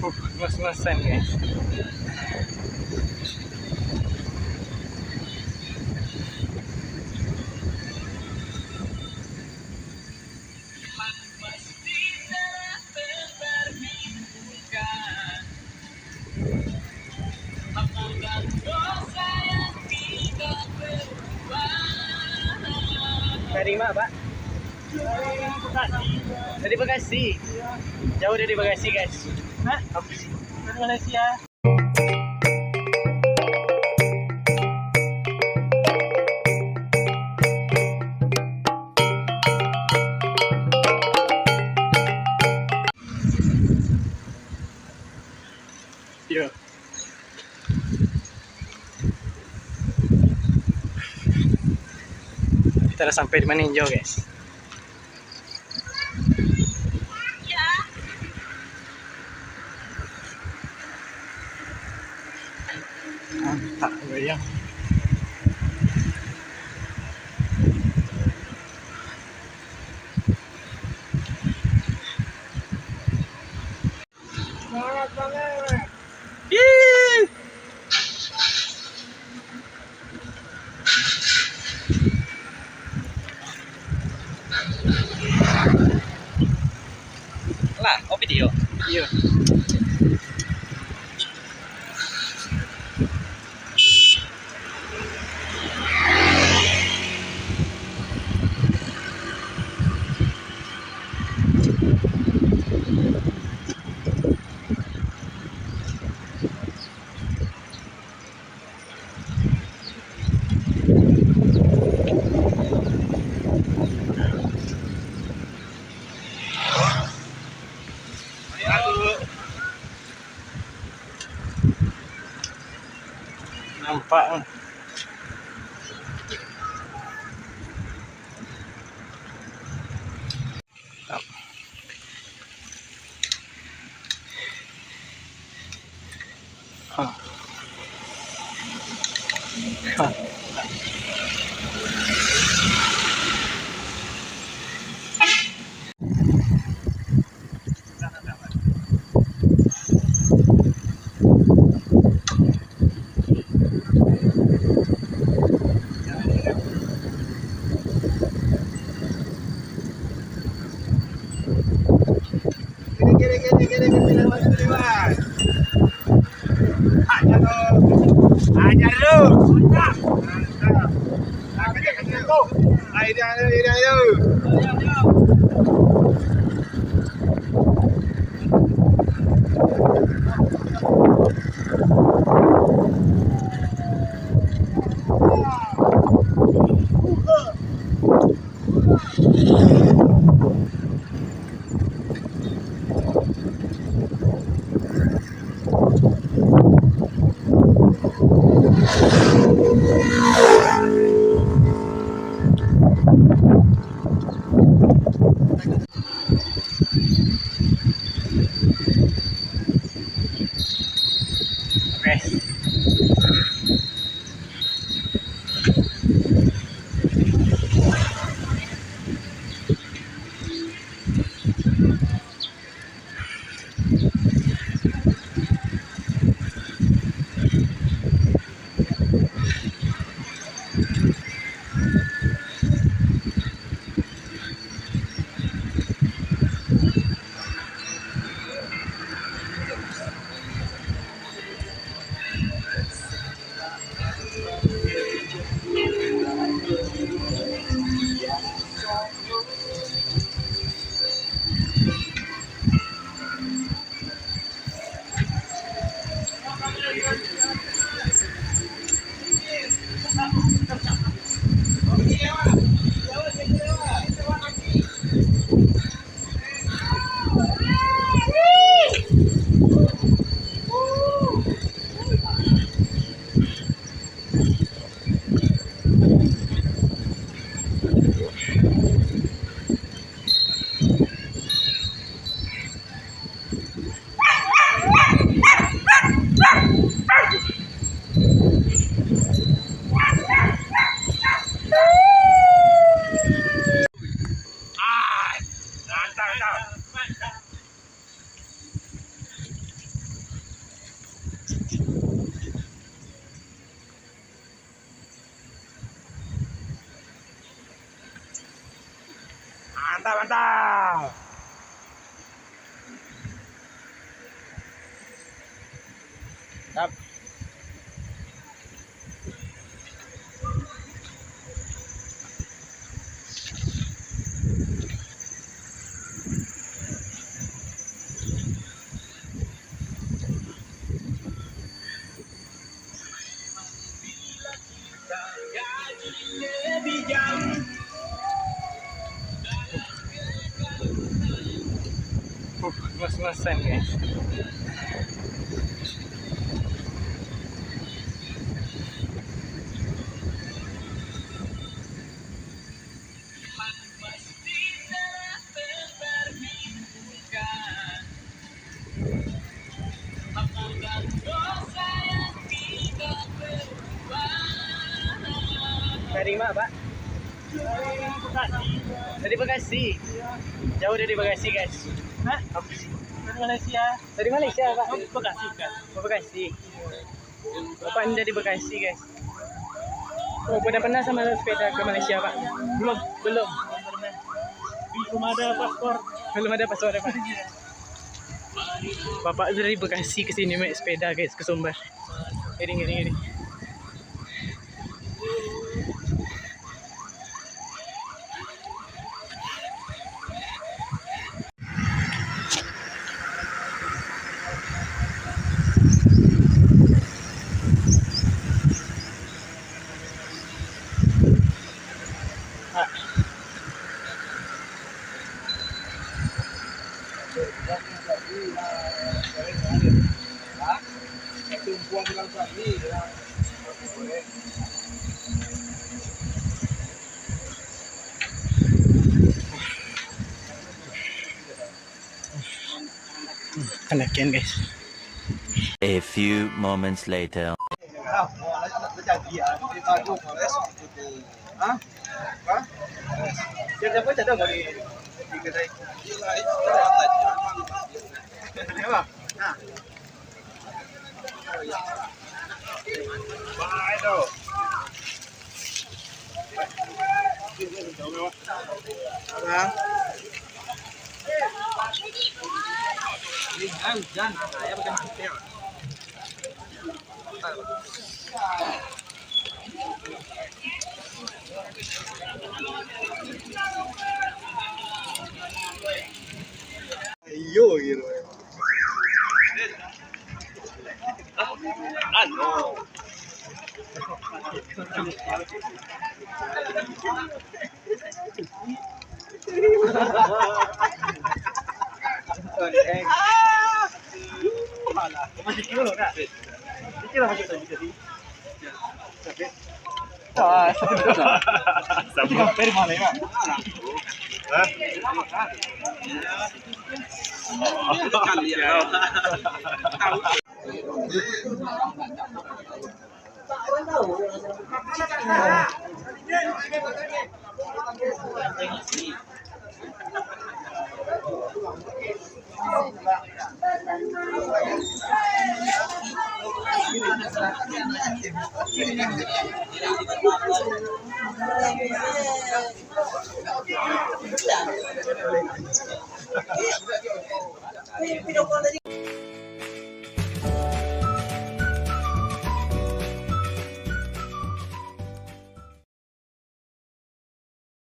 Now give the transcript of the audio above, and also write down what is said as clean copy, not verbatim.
Ngos-ngosan guys. Dari mana, Pak? Dari Bekasi. Jauh dari Bekasi, guys. Hah? Dari Malaysia. Yo. Kita udah sampai di Maninjau, guys. Mantap, ya. Semangat banget. Lah, oh video. Iya. Nampak. Hah. Hah. Ajar lu. Mantap. Ayo. Mantap. Ngos-ngosan guys. Dari mana, Pak? Dari Bekasi. Jauh dari Bekasi, guys. Hah? Dari Malaysia. Dari Malaysia, Pak? Oh, Bekasi bukan? Oh, Bekasi. Bapak ini dari Bekasi, guys. Oh, pernah sama sepeda ke Malaysia, Pak? Belum. Belum ada paspor. Belum ada paspor, Pak. Bapak dari Bekasi ke sini naik sepeda, guys, ke Sumber. Ini. Pendakian, guys. A few moments later. Ayo gitu. Masih kilo enggak? Kilo masih tadi. Dari mana ya?